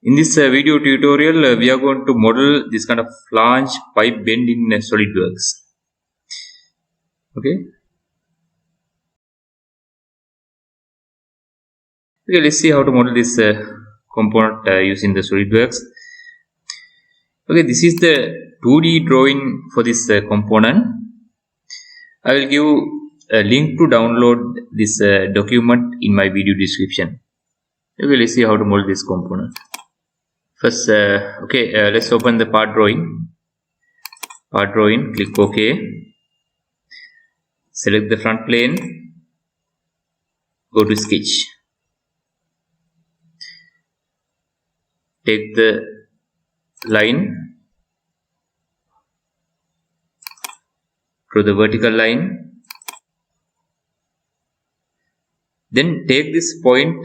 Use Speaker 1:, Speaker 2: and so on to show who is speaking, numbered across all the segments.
Speaker 1: In this video tutorial, we are going to model this kind of flanged pipe bend in SolidWorks. Okay, let's see how to model this component using the SolidWorks. Okay, this is the 2D drawing for this component. I will give a link to download this document in my video description. Okay, let's see how to model this component. First, let's open the part drawing. Part drawing, click OK. Select the front plane. Go to sketch. Take the line. Draw the vertical line. Then take this point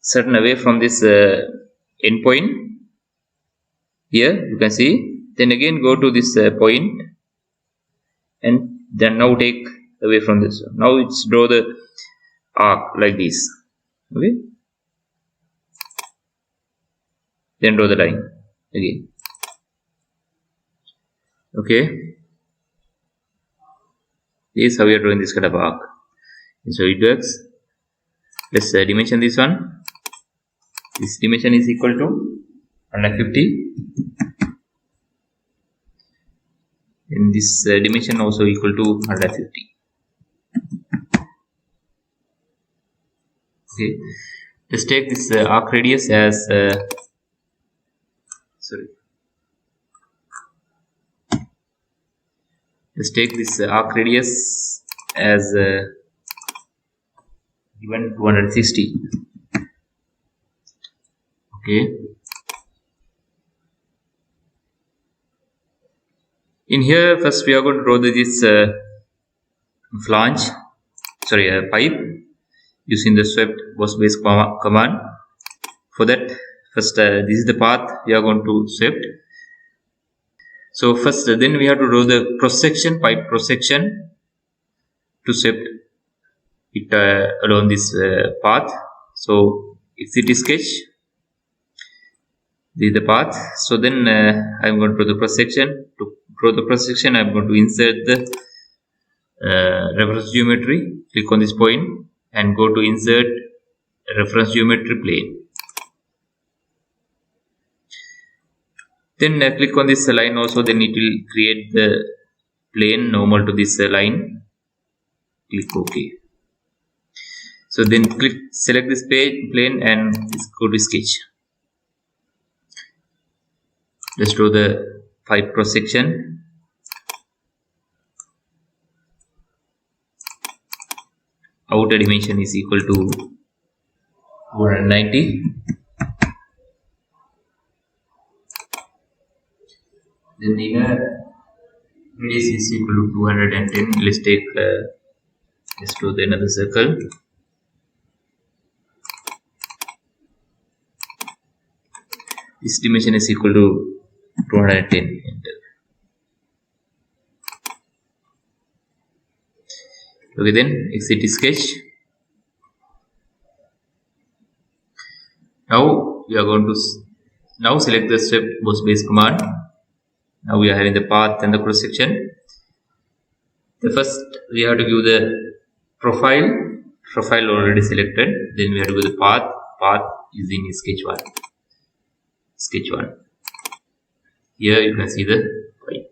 Speaker 1: certain away from this end point. Here you can see. Then again go to this point and then now take away from this. Now it's draw the arc like this. Okay. Then draw the line again. Okay. This is how we are drawing this kind of arc. So it works. Let's dimension this one. This dimension is equal to 150. And this dimension also equal to 150. Okay. Let's take this arc radius as Let's take this arc radius as given 260. Okay. In here, first we are going to draw this pipe using the swept boss base command. For that, first this is the path we are going to swept. So first, then we have to draw the cross section, pipe cross section to swept it along this path. So exit sketch. This is the path. So then I am going to draw the cross section. To draw the cross section, I am going to insert the reference geometry. Click on this point and go to insert reference geometry plane. Then click on this line also. Then it will create the plane normal to this line. Click OK. So then select this plane and go to sketch. Let's draw the pipe cross section. Outer dimension is equal to 290. Then the inner radius is equal to 210. Let's draw another circle. This dimension is equal to 210. Enter. Okay, then exit sketch. Now we are going to select the swept boss base command. Now we are having the path and the cross section. The first we have to give the profile already selected. Then we have to give the path. Path is in sketch 1. Sketch 1. Here you can see the pipe.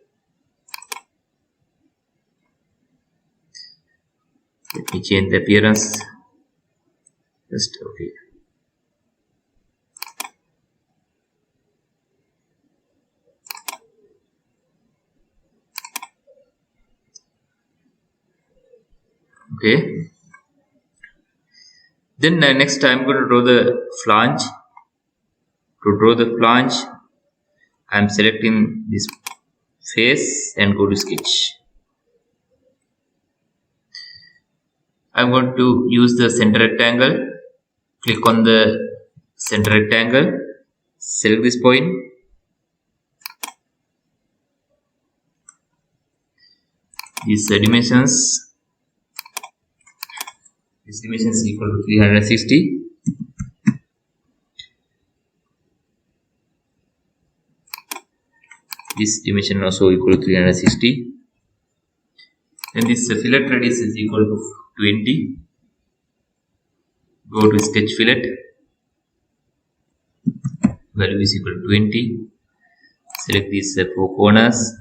Speaker 1: Let me change the appearance. Just okay. Okay. Then next I am going to draw the flange. To draw the flange, I am selecting this face and go to sketch. I am going to use the center rectangle. Click on the center rectangle. Select this point. These dimensions. This dimension is equal to 360. this dimension also equal to 360. Then this fillet radius is equal to 20. Go to sketch fillet, value is equal to 20. Select these 4 corners.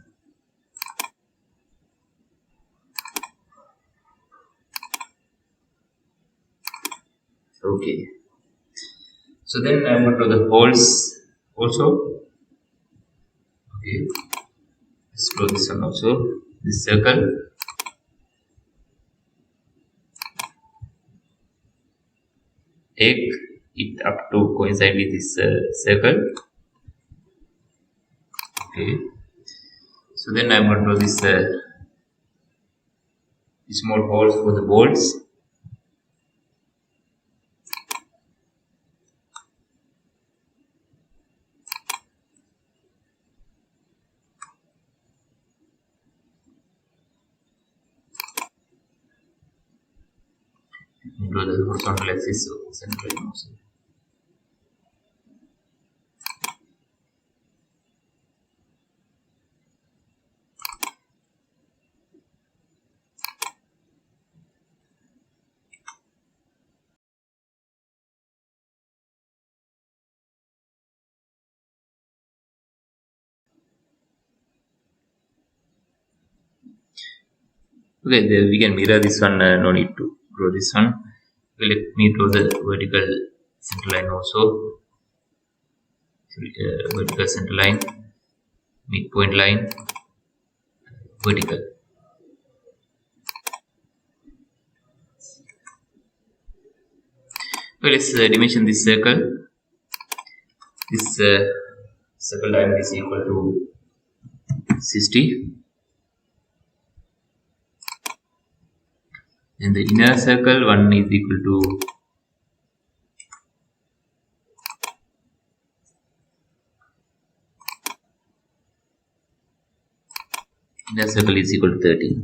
Speaker 1: Okay. So then I go to the holes also. Okay. Let's close this one also. This circle. Take it up to coincide with this circle. Okay. So then I'm going to do this small holes for the bolts. Into the horizontal axis of central line also. Okay, we can mirror this one, no need to draw this one. Okay, let me draw the vertical center line also. Vertical center line, midpoint line, vertical. Okay, let's dimension this circle. This circle diameter is equal to 60. And the inner circle one is equal to inner circle is equal to 30.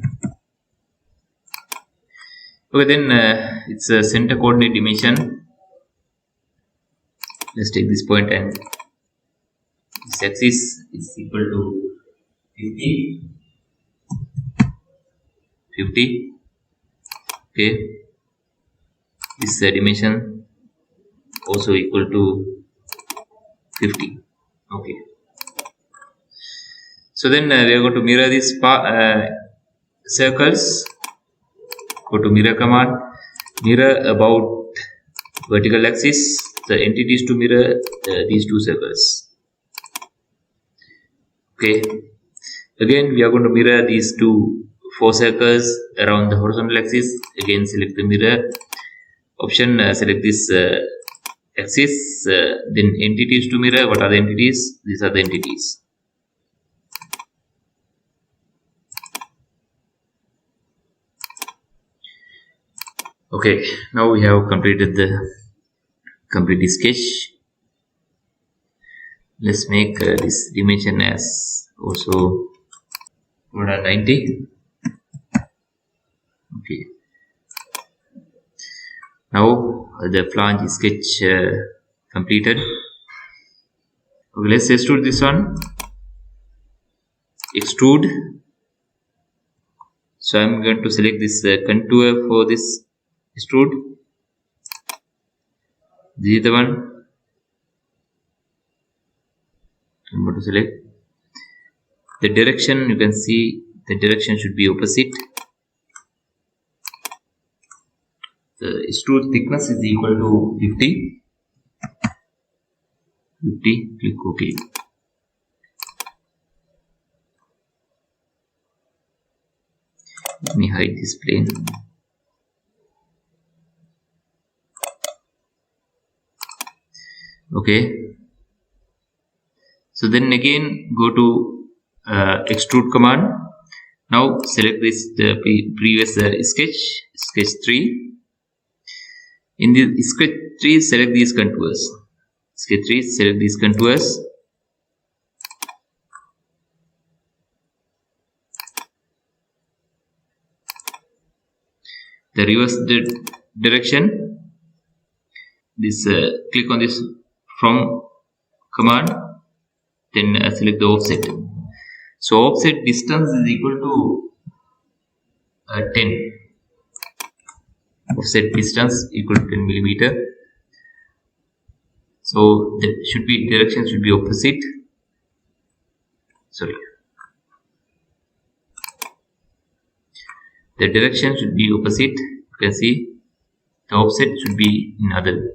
Speaker 1: Okay, then it's a center coordinate dimension. Let's take this point and this axis is equal to 50. Okay, this dimension also equal to 50. Okay, so then we are going to mirror these circles. Go to mirror command, mirror about vertical axis the entities to mirror these 2 circles. Okay, again we are going to mirror these 4 circles around the horizontal axis. Again select the mirror option, select this axis, then entities to mirror. What are the entities? These are the entities. Okay, now we have completed the complete sketch. Let's make this dimension as also 190. Okay, now the flange sketch completed. Okay, let's extrude this one. Extrude. So I'm going to select this contour for this extrude. This is the one I'm going to select. The direction, you can see the direction should be opposite. The extrude thickness is equal to 50. Click OK. Let me hide this plane. Okay, so then again go to extrude command. Now select this the previous sketch 3. In the sketch 3 select these contours. Sketch 3 select these contours. The reverse direction, this click on this from command, then select the offset. So offset distance is equal to 10. Offset distance equal to 10 millimeter. So the direction should be opposite. Sorry, the direction should be opposite. You can see the offset should be in other.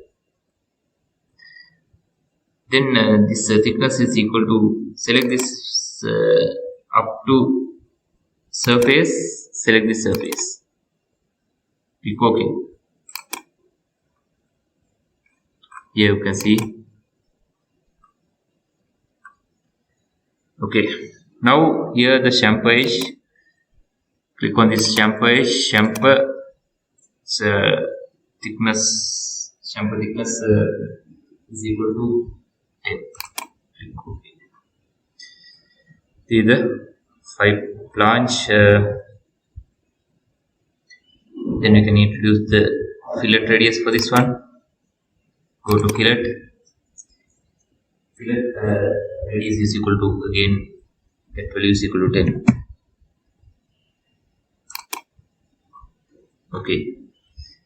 Speaker 1: Then this thickness is equal to, select this up to surface, select this surface, click OK. Here you can see. Okay, now here the chamfer edge, click on this chamfer edge. Chamfer thickness is equal to 10. Click OK. See the 5 flange. Then we can introduce the fillet radius for this one. Go to fillet. Fillet radius is equal to, again, that value is equal to 10. Okay,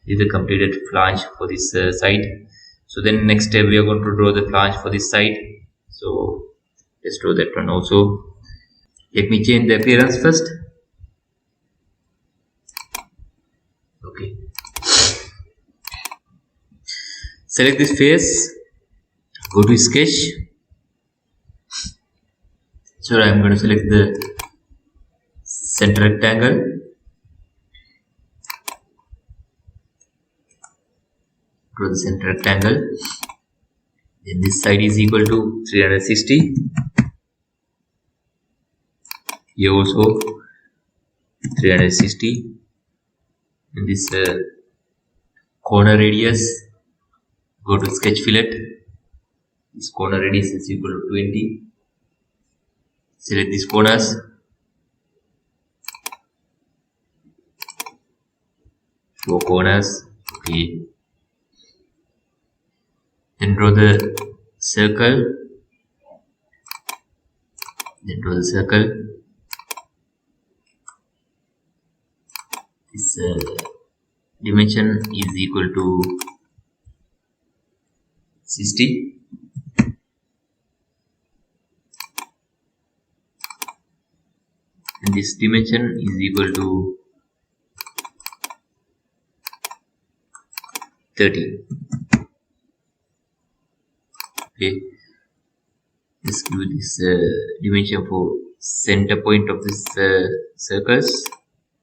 Speaker 1: this is the completed flange for this side. So then next step we are going to draw the flange for this side. So let's draw that one also. Let me change the appearance first. Okay, select this face, go to sketch. So I am going to select the center rectangle. Draw the center rectangle. Then this side is equal to 360. Here also 360. And this corner radius, go to sketch fillet. This corner radius is equal to 20. Select these corners. Show corners. Okay. Then draw the circle. This dimension is equal to 60. And this dimension is equal to 30. Okay, let's give this dimension for center point of this circles.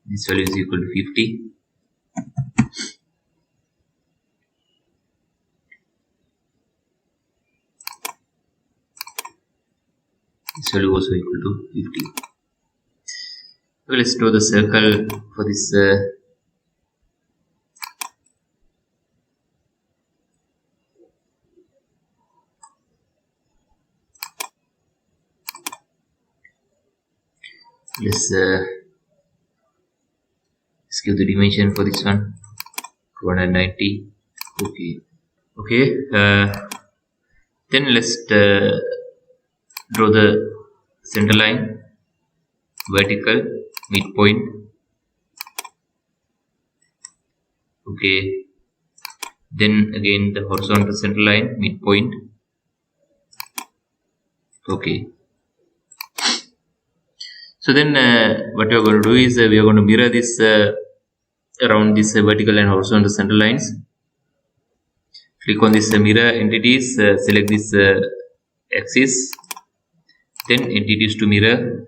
Speaker 1: This value is equal to 50. This value also equal to 50. So let's draw the circle for this let's give the dimension for this one 290. Okay, then let's draw the center line, vertical, midpoint. Okay, then again the horizontal center line, midpoint. Okay, so then what we are going to do is we are going to mirror this around this vertical and horizontal center lines. Click on this mirror entities, select this axis, then entities to mirror.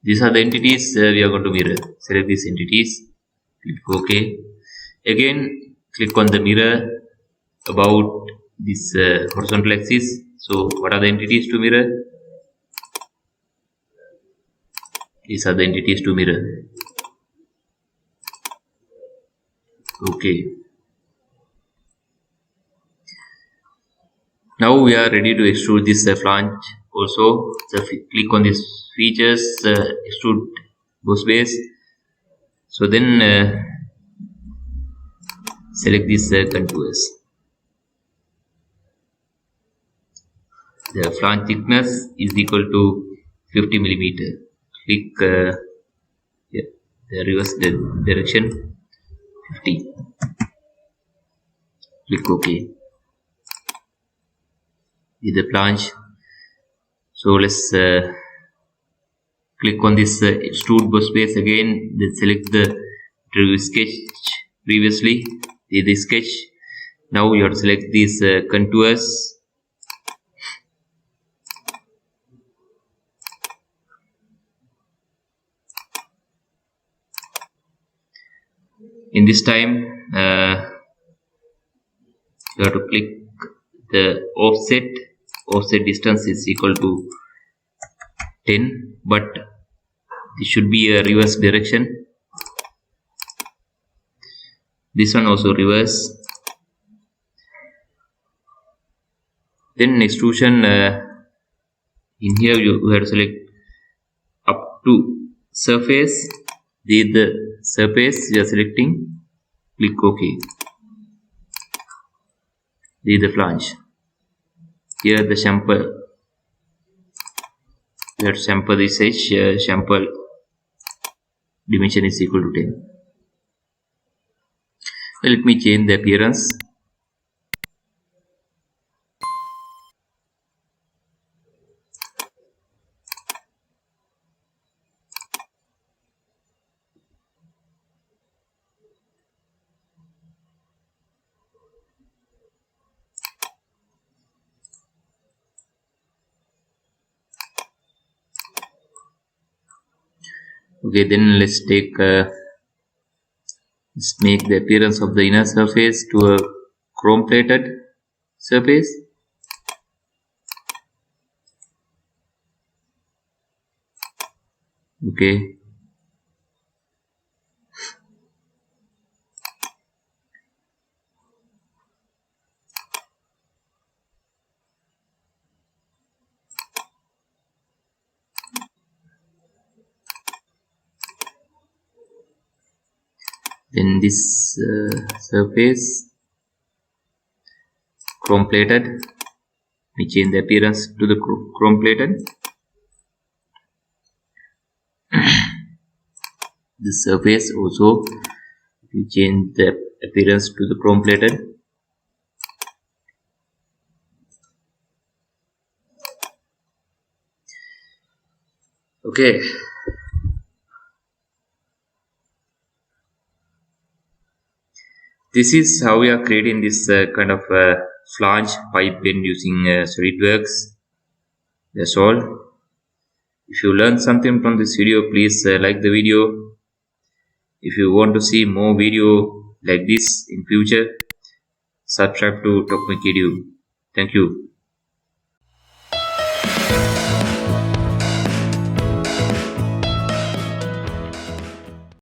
Speaker 1: These are the entities we are going to mirror. Select these entities, click OK. Again click on the mirror about this horizontal axis. So what are the entities to mirror? These are the entities to mirror. Okay, now we are ready to extrude this flange also. So click on this features, extrude boss base. So then select these contours. The flange thickness is equal to 50 millimeter. Click yeah, the reverse direction 50. Click OK. With the flange. So let's click on this Extrude Boss base again. Then select the sketch previously. The sketch. Now you have to select these contours. In this time, you have to click the offset. Offset distance is equal to 10, but this should be a reverse direction. This one also reverse. Then extrusion, in here you have to select up to surface. The surface you are selecting. Click OK. The flange. Here the chamfer. You have to chamfer this edge. Chamfer dimension is equal to 10. Let me change the appearance. Okay, then let's make the appearance of the inner surface to a chrome plated surface. Okay. Then this surface chrome plated. We change the appearance to the chrome plated. The surface also we change the appearance to the chrome plated. Okay. This is how we are creating this kind of flange pipe bend using SolidWorks. That's all. If you learned something from this video, please like the video. If you want to see more video like this in future, subscribe to Mech. Thank you.